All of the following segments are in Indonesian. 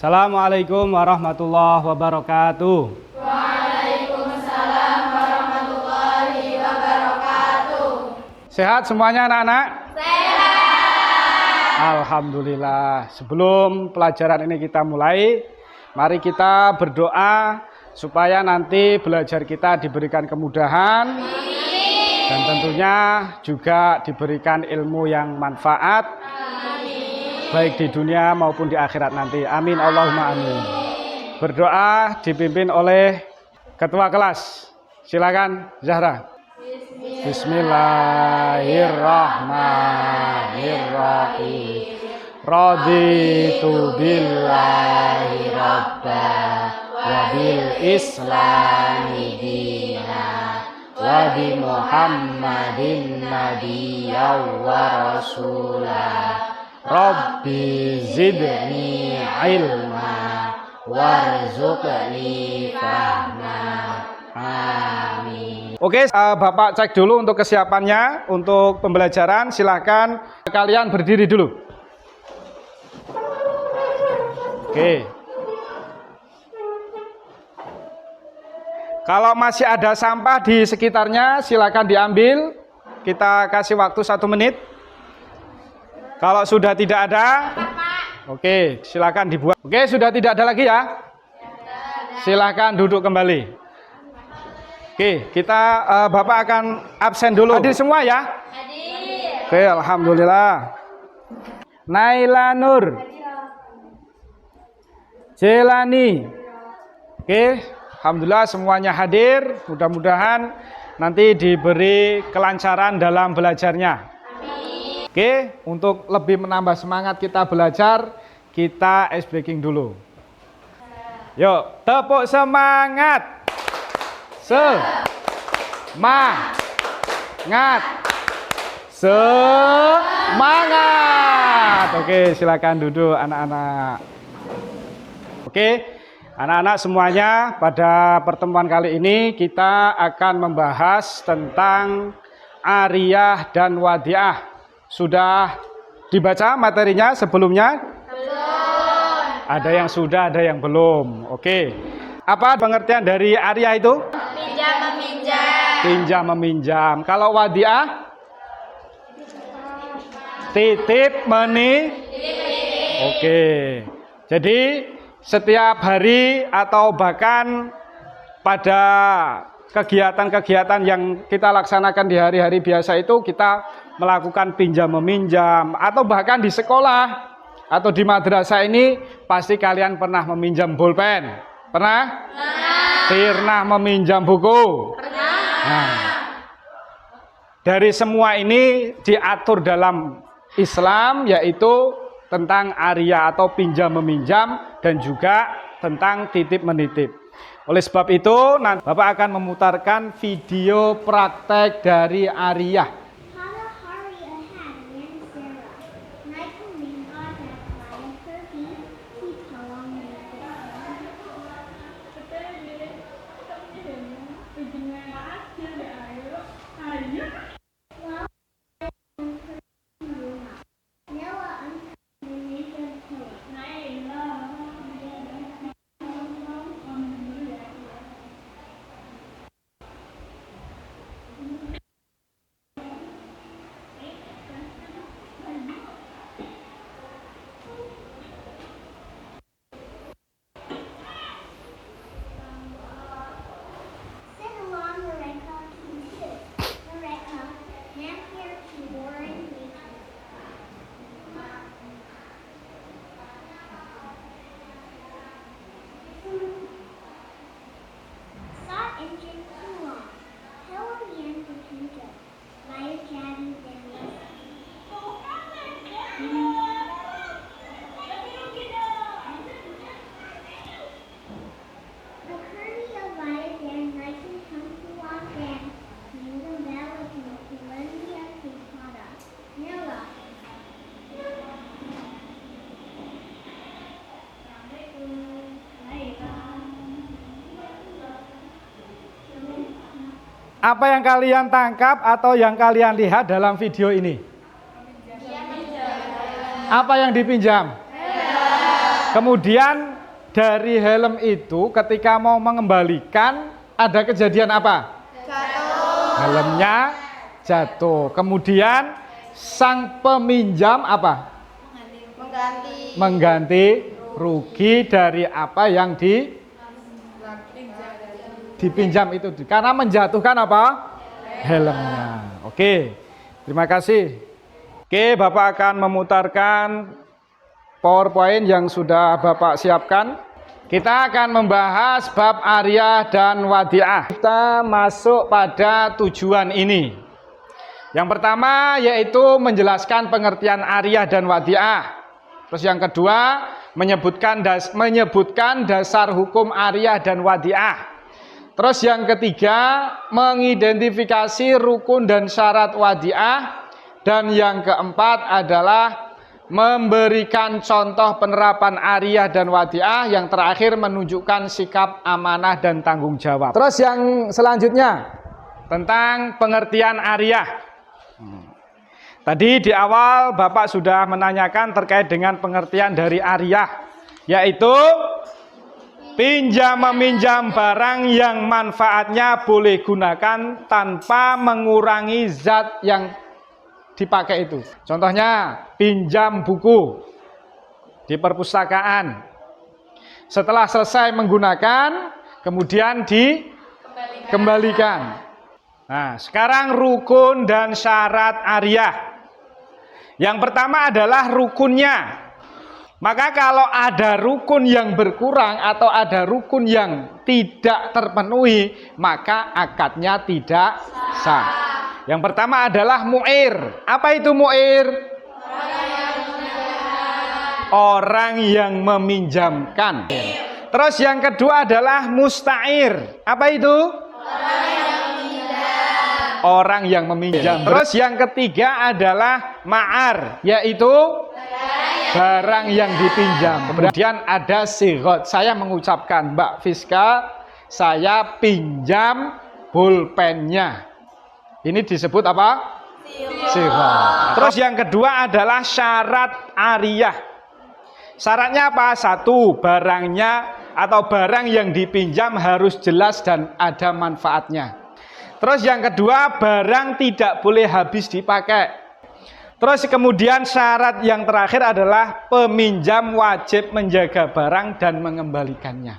Assalamualaikum warahmatullahi wabarakatuh. Waalaikumsalam warahmatullahi wabarakatuh. Sehat semuanya anak-anak? Sehat. Alhamdulillah. Sebelum pelajaran ini kita mulai, mari kita berdoa supaya nanti belajar kita diberikan kemudahan. Amin. Dan tentunya juga diberikan ilmu yang manfaat. Amin. Baik di dunia maupun di akhirat nanti. Amin Allahumma amin. Berdoa dipimpin oleh ketua kelas. Silakan Zahra. Bismillahirrahmanirrahim. Raditu billahi rabba wa bil islami dina wa bi Muhammadin nabiyya wa rasulah. Rabbi zidni ilma warzuqni fahma. Amin. Oke, Bapak cek dulu untuk kesiapannya untuk pembelajaran. Silakan kalian berdiri dulu. Oke. Kalau masih ada sampah di sekitarnya, silakan diambil. Kita kasih waktu 1 menit. Kalau sudah tidak ada, oke, silakan dibuat. Oke, sudah tidak ada lagi ya? Silakan duduk kembali. Oke, kita Bapak akan absen dulu. Hadir semua ya? Hadir. Oke, alhamdulillah. Naila Nur. Jelani. Oke, alhamdulillah semuanya hadir. Mudah-mudahan nanti diberi kelancaran dalam belajarnya. Amin. Oke, untuk lebih menambah semangat kita belajar, kita ice breaking dulu. Yuk, tepuk semangat. Semangat. Oke, silakan duduk anak-anak. Oke, anak-anak semuanya, pada pertemuan kali ini kita akan membahas tentang Ariyah dan Wadiah. Sudah dibaca materinya sebelumnya? Belum. Ada yang sudah, ada yang belum. Oke. Apa pengertian dari Ariyah itu? Pinjam meminjam. Pinjam meminjam. Kalau Wadiah? Titip menitip. Oke. Jadi setiap hari atau bahkan pada kegiatan-kegiatan yang kita laksanakan di hari-hari biasa itu kita melakukan pinjam meminjam, atau bahkan di sekolah atau di madrasah ini pasti kalian pernah meminjam bolpen. Pernah? Pernah meminjam buku? Pernah. Nah, dari semua ini diatur dalam Islam, yaitu tentang ariyah atau pinjam meminjam dan juga tentang titip menitip. Oleh sebab itu, nanti Bapak akan memutarkan video praktek dari ariyah. Apa yang kalian tangkap atau yang kalian lihat dalam video ini? Apa yang dipinjam? Kemudian dari helm itu ketika mau mengembalikan ada kejadian apa? Jatuh. Helmnya jatuh. Kemudian sang peminjam apa? Mengganti rugi dari apa yang dipinjam itu. Karena menjatuhkan apa? Helmnya. Oke. Terima kasih. Oke, Bapak akan memutarkan PowerPoint yang sudah Bapak siapkan. Kita akan membahas bab Ariyah dan Wadi'ah. Kita masuk pada tujuan ini. Yang pertama yaitu menjelaskan pengertian Ariyah dan Wadi'ah. Terus yang kedua menyebutkan dasar hukum Ariyah dan Wadi'ah. Terus yang ketiga mengidentifikasi rukun dan syarat Wadi'ah. Dan yang keempat adalah memberikan contoh penerapan Ariyah dan Wadi'ah. Yang terakhir menunjukkan sikap amanah dan tanggung jawab. Terus yang selanjutnya tentang pengertian Ariyah. Tadi di awal Bapak sudah menanyakan terkait dengan pengertian dari Ariyah, yaitu pinjam meminjam barang yang manfaatnya boleh gunakan tanpa mengurangi zat yang dipakai itu. Contohnya pinjam buku di perpustakaan. Setelah selesai menggunakan, kemudian dikembalikan. Nah, sekarang rukun dan syarat Ariyah. Yang pertama adalah rukunnya. Maka kalau ada rukun yang berkurang atau ada rukun yang tidak terpenuhi, maka akadnya tidak sah. Yang pertama adalah mu'ir. Apa itu mu'ir? Orang yang meminjamkan. Terus yang kedua adalah musta'ir. Apa itu? Orang yang meminjam. Terus yang ketiga adalah ma'ar, yaitu barang yang dipinjam. Kemudian ada sighot. Saya mengucapkan, Mbak Fiska, saya pinjam pulpennya. Ini disebut apa? Sighot. Terus yang kedua adalah syarat Ariyah. Syaratnya apa? Satu, barangnya atau barang yang dipinjam harus jelas dan ada manfaatnya. Terus yang kedua, barang tidak boleh habis dipakai. Terus kemudian syarat yang terakhir adalah peminjam wajib menjaga barang dan mengembalikannya.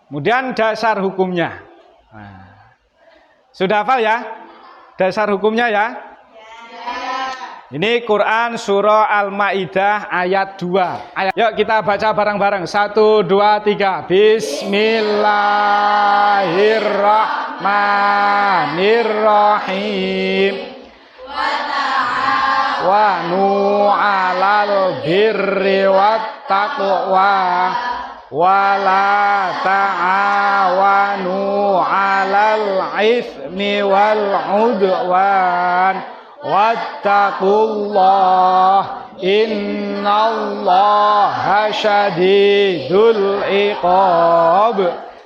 Kemudian dasar hukumnya. Nah, sudah hafal ya? Dasar hukumnya ya? Ini Quran surah Al-Maidah ayat 2. Yuk kita baca bareng-bareng. 1, 2, 3. Bismillahirrahmanirrahim. Wa nu'alal birri wat taqwa wa la ta'awanu 'alal itsmi wal 'udwan. Wattaqullah innallaha syadidul iqab.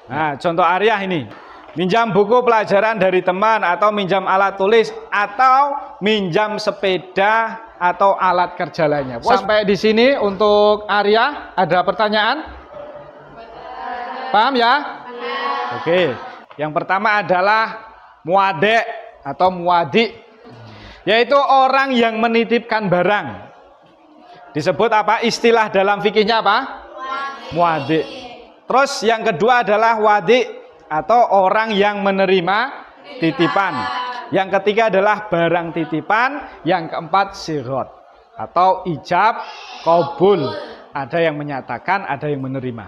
Nah, contoh Ariyah ini. Minjam buku pelajaran dari teman atau minjam alat tulis atau minjam sepeda atau alat kerja lainnya. Sampai di sini untuk Ariyah ada pertanyaan? Paham ya? Oke. Yang pertama adalah muade atau muadi. Yaitu orang yang menitipkan barang. Disebut apa? Istilah dalam fikihnya apa? Muadi. Terus yang kedua adalah wadi atau orang yang menerima titipan. Yang ketiga adalah barang titipan. Yang keempat sighot atau ijab qabul. Ada yang menyatakan, ada yang menerima.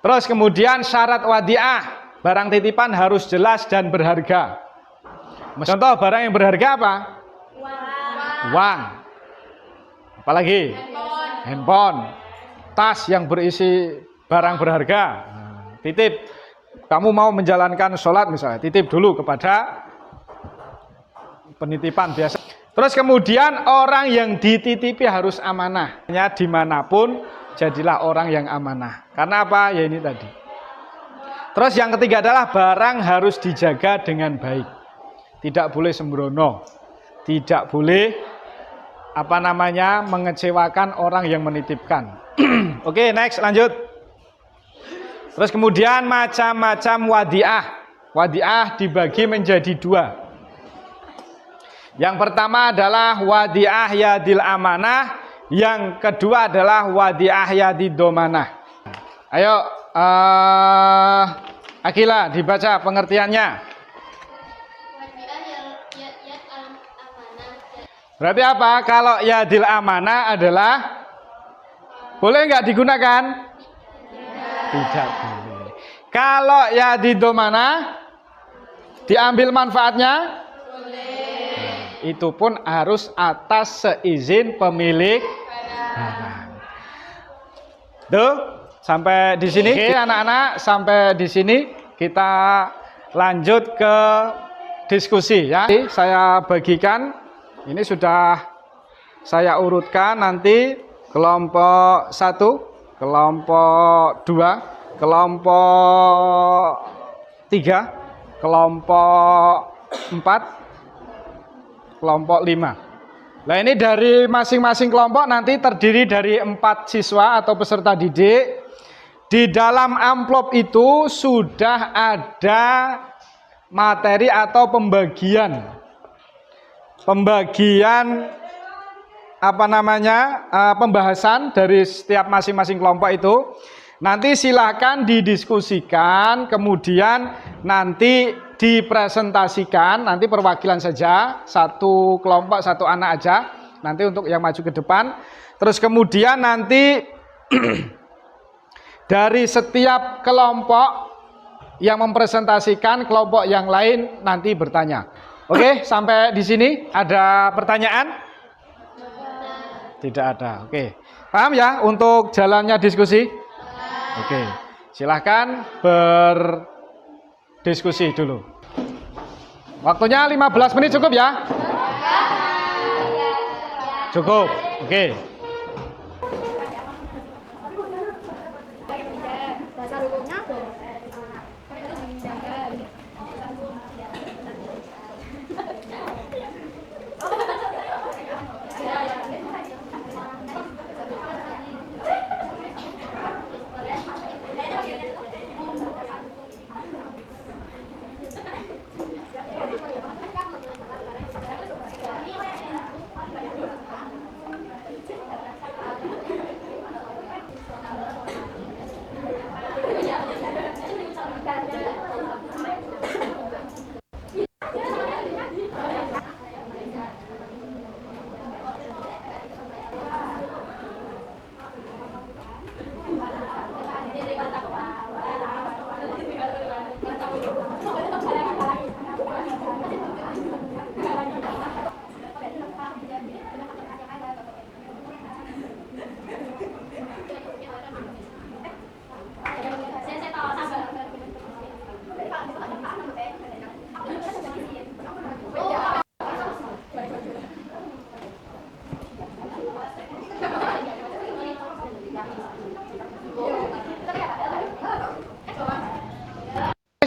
Terus kemudian syarat wadi'ah. Barang titipan harus jelas dan berharga. Contoh barang yang berharga apa? Uang. Apalagi? Handphone. Tas yang berisi barang berharga. Titip. Kamu mau menjalankan sholat misalnya, titip dulu kepada penitipan biasa. Terus kemudian orang yang dititipi harus amanah. Dimanapun jadilah orang yang amanah. Karena apa? Ya ini tadi. Terus yang ketiga adalah barang harus dijaga dengan baik. Tidak boleh sembrono, tidak boleh mengecewakan orang yang menitipkan. Oke, next lanjut. Terus kemudian macam-macam wadiah. Wadiah dibagi menjadi dua. Yang pertama adalah wadiah yadil amanah. Yang kedua adalah wadiah yadid domanah. Ayo, Akila dibaca pengertiannya. Berarti apa? Kalau yadil amanah adalah boleh nggak digunakan? Tidak boleh. Kalau yadid domanah diambil manfaatnya? Boleh. Itu pun harus atas seizin pemilik barang. Tuh, sampai di sini. Oke, anak-anak, sampai di sini kita lanjut ke diskusi ya. Saya bagikan, ini sudah saya urutkan nanti kelompok 1, kelompok 2, kelompok 3, kelompok 4, kelompok 5. Nah ini dari masing-masing kelompok nanti terdiri dari 4 siswa atau peserta didik. Di dalam amplop itu sudah ada materi atau pembagian pembahasan dari setiap masing-masing kelompok itu. Nanti silakan didiskusikan, kemudian nanti dipresentasikan, nanti perwakilan saja, satu kelompok, satu anak aja, nanti untuk yang maju ke depan. Terus kemudian nanti dari setiap kelompok yang mempresentasikan, kelompok yang lain nanti bertanya. Oke, sampai di sini ada pertanyaan? Tidak ada. Oke, paham ya untuk jalannya diskusi? Oke, silahkan berdiskusi dulu. Waktunya 15 menit cukup ya? Cukup, oke.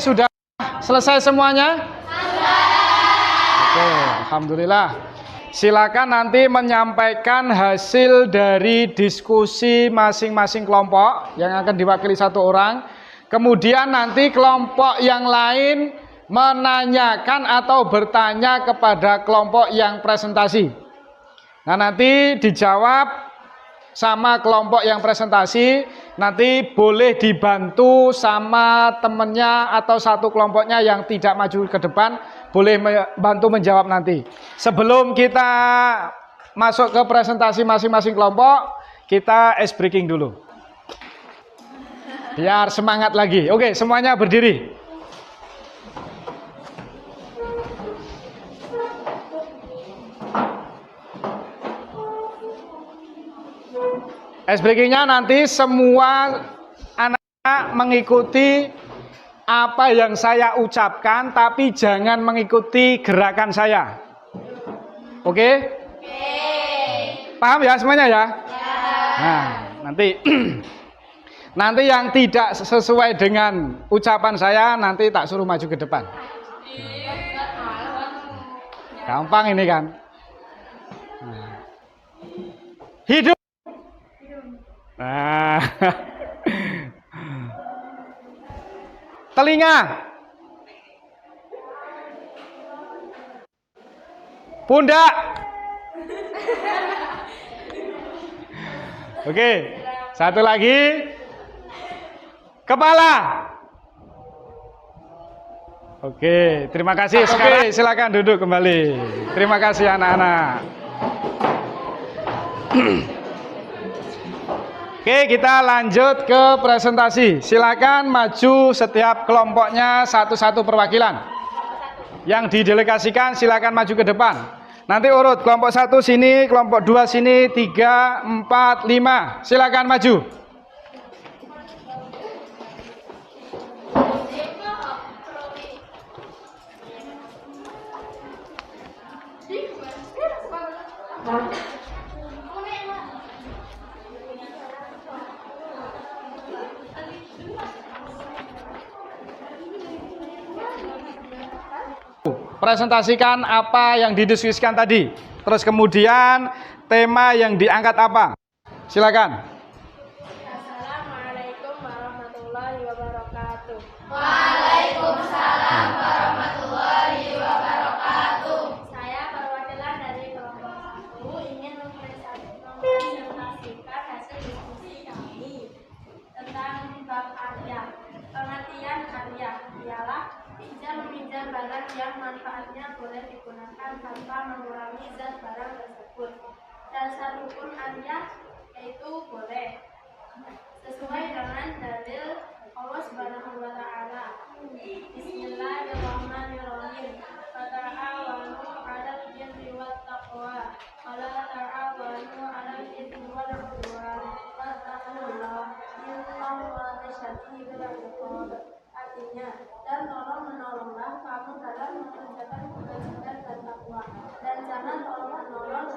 Sudah selesai semuanya? Oke, alhamdulillah. Silakan nanti menyampaikan hasil dari diskusi masing-masing kelompok yang akan diwakili satu orang. Kemudian nanti kelompok yang lain menanyakan atau bertanya kepada kelompok yang presentasi. Nah, nanti dijawab sama kelompok yang presentasi, nanti boleh dibantu sama temennya atau satu kelompoknya yang tidak maju ke depan, boleh bantu menjawab nanti. Sebelum kita masuk ke presentasi masing-masing kelompok, kita ice breaking dulu. Biar semangat lagi. Oke, semuanya berdiri. Ice breakingnya nanti semua anak-anak mengikuti apa yang saya ucapkan, tapi jangan mengikuti gerakan saya. Oke? Paham ya semuanya ya? Nah, nanti yang tidak sesuai dengan ucapan saya nanti tak suruh maju ke depan. Gampang ini kan? Hidup. Nah. Telinga. Pundak. Oke, satu lagi. Kepala. Oke, terima kasih. Sekarang silakan duduk kembali. Terima kasih anak-anak. Oke, kita lanjut ke presentasi. Silakan maju setiap kelompoknya satu-satu perwakilan. Yang didelegasikan silakan maju ke depan. Nanti urut kelompok 1 sini, kelompok 2 sini, 3, 4, 5. Silakan maju. Presentasikan apa yang didiskusikan tadi. Terus kemudian tema yang diangkat apa? Silakan. Assalamualaikum warahmatullahi wabarakatuh. Waalaikumsalam warahmatullahi wabarakatuh. Saya perwakilan dari kelompok 1 ingin mempresentasikan hasil diskusi kami tentang bab arya. Pengertian arya ialah pinjam-meminjam barang yang manfaatnya boleh digunakan tanpa mengurangi zat barang tersebut. Dasar hukum arya yaitu boleh sesuai dengan dalil Allah Subhanahu wa taala. Bismillahirrahmanirrahim. Fata'awanu 'alal birri wat taqwa wa la ta'awanu 'alal itsmi wal 'udwan. Wattaqullaha innallaha syadidul 'iqab. Artinya, dan tolong-menolonglah kamu dalam mengerjakan kebajikan dan takwa, dan jangan tolong-menolong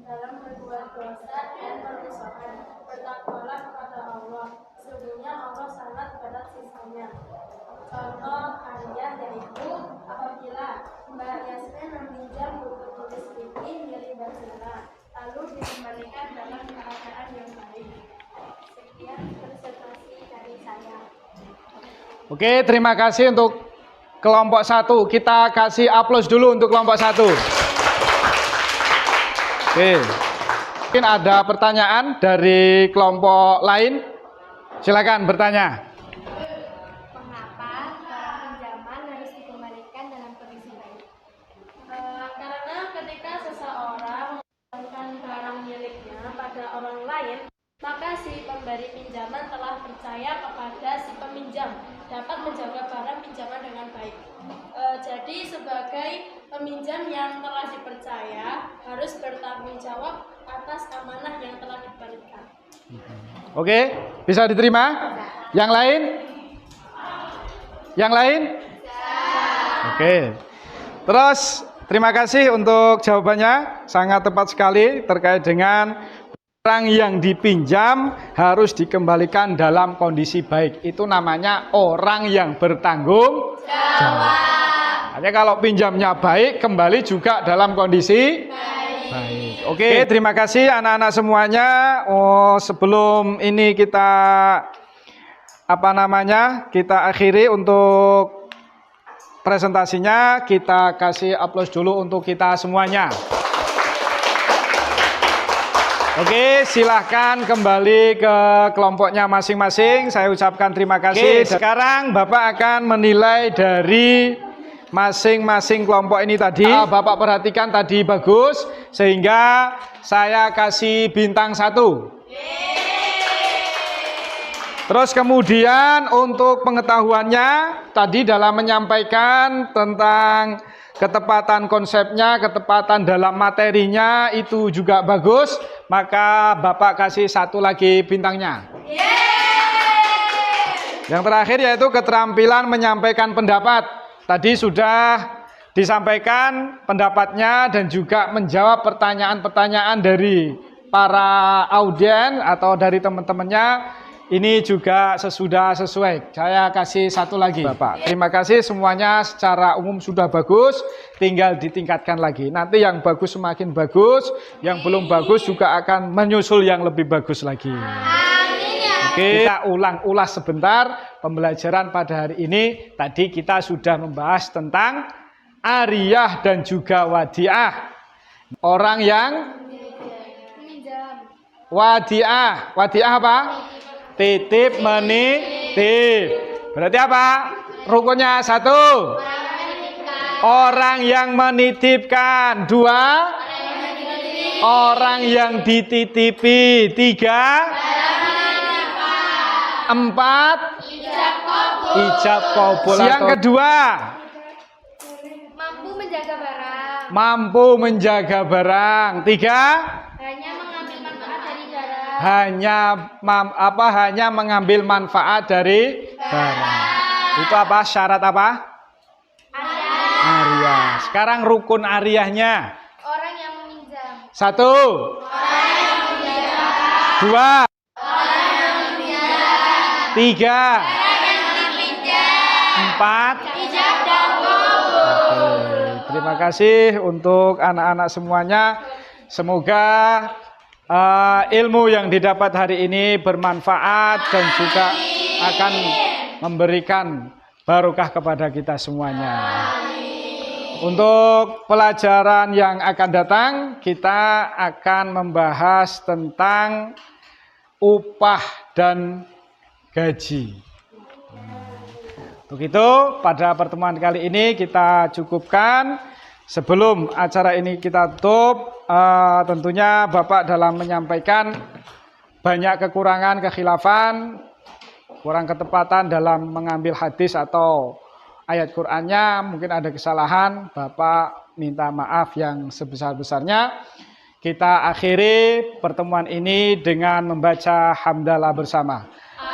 dalam berbuat dosa dan perusahaan. Bertakwalah kepada Allah, sesungguhnya Allah sangat berat sisanya. Contoh hadiah yaitu apabila Mbak Yasmin meminjam buku tulis ini milik Mbak Zira, lalu dikembalikan dalam keadaan yang baik. Sekian presentasi dari saya. Oke, terima kasih untuk kelompok 1. Kita kasih aplaus dulu untuk kelompok 1. Oke. Mungkin ada pertanyaan dari kelompok lain. Silakan bertanya. Mengapa barang pinjaman harus dikembalikan dalam kondisi baik? Karena ketika seseorang mengembalikan barang miliknya pada orang lain, maka si pemberi pinjaman telah percaya kepada si peminjam dapat menjaga barang pinjaman dengan baik. Jadi sebagai peminjam yang telah dipercaya harus bertanggung jawab atas amanah yang telah diberikan. Oke, bisa diterima? Yang lain? Yang lain? Oke. Terus terima kasih untuk jawabannya, sangat tepat sekali terkait dengan barang yang dipinjam harus dikembalikan dalam kondisi baik. Itu namanya orang yang bertanggung jawab. Hanya kalau pinjamnya baik, kembali juga dalam kondisi baik. Oke, terima kasih anak-anak semuanya. Sebelum ini kita kita akhiri untuk presentasinya, kita kasih aplaus dulu untuk kita semuanya. Oke, silahkan kembali ke kelompoknya masing-masing. Saya ucapkan terima kasih. Sekarang Bapak akan menilai dari masing-masing kelompok ini tadi. Bapak perhatikan tadi bagus, sehingga saya kasih bintang 1. Terus kemudian untuk pengetahuannya, tadi dalam menyampaikan tentang ketepatan konsepnya, ketepatan dalam materinya itu juga bagus, maka Bapak kasih 1 lagi bintangnya. Yang terakhir yaitu keterampilan menyampaikan pendapat. Tadi sudah disampaikan pendapatnya dan juga menjawab pertanyaan-pertanyaan dari para audien atau dari teman-temannya. Ini juga sesuai. Saya kasih 1 lagi, Bapak. Terima kasih semuanya, secara umum sudah bagus, tinggal ditingkatkan lagi. Nanti yang bagus semakin bagus, yang belum bagus juga akan menyusul yang lebih bagus lagi. Amin ya. Oke, kita ulas sebentar pembelajaran pada hari ini. Tadi kita sudah membahas tentang ariyah dan juga wadiah. Orang yang wadiah. Wadiah apa? Titip menitip. Berarti apa? Rukunnya satu. Orang yang menitipkan. Dua. Orang yang dititipi. Tiga. Empat. Ijab kabul. Yang kedua. Mampu menjaga barang. Mampu menjaga barang. Tiga. Hanya mengambil manfaat dari barang. Hanya mengambil manfaat dari barang. Itu apa? Syarat apa? Ariyah. Sekarang rukun ariyahnya. Orang yang meminjam. Satu. Dua. Tiga. Empat. Oke, terima kasih untuk anak-anak semuanya. Semoga ilmu yang didapat hari ini bermanfaat dan juga akan memberikan barokah kepada kita semuanya. Untuk pelajaran yang akan datang, kita akan membahas tentang upah dan gaji. Untuk itu, pada pertemuan kali ini kita cukupkan. Sebelum acara ini kita tutup, tentunya Bapak dalam menyampaikan banyak kekurangan, kekhilafan, kurang ketepatan dalam mengambil hadis atau ayat Qur'annya, mungkin ada kesalahan, Bapak minta maaf yang sebesar-besarnya. Kita akhiri pertemuan ini dengan membaca hamdalah bersama.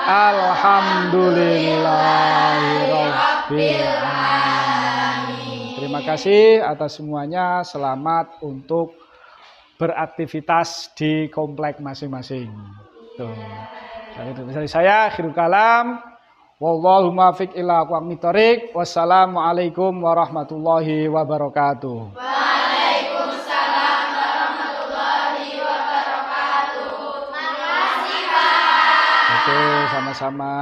Alhamdulillahirabbil alamin. Terima kasih atas semuanya. Selamat untuk beraktivitas di komplek masing-masing. Tuh. Dari saya akhirul kalam. Wallahu muwaffiq ila aqwamit thoriq. Wassalamualaikum warahmatullahi wabarakatuh. Waalaikumsalam warahmatullahi wabarakatuh. Makasih, Pak. Oke, sama-sama.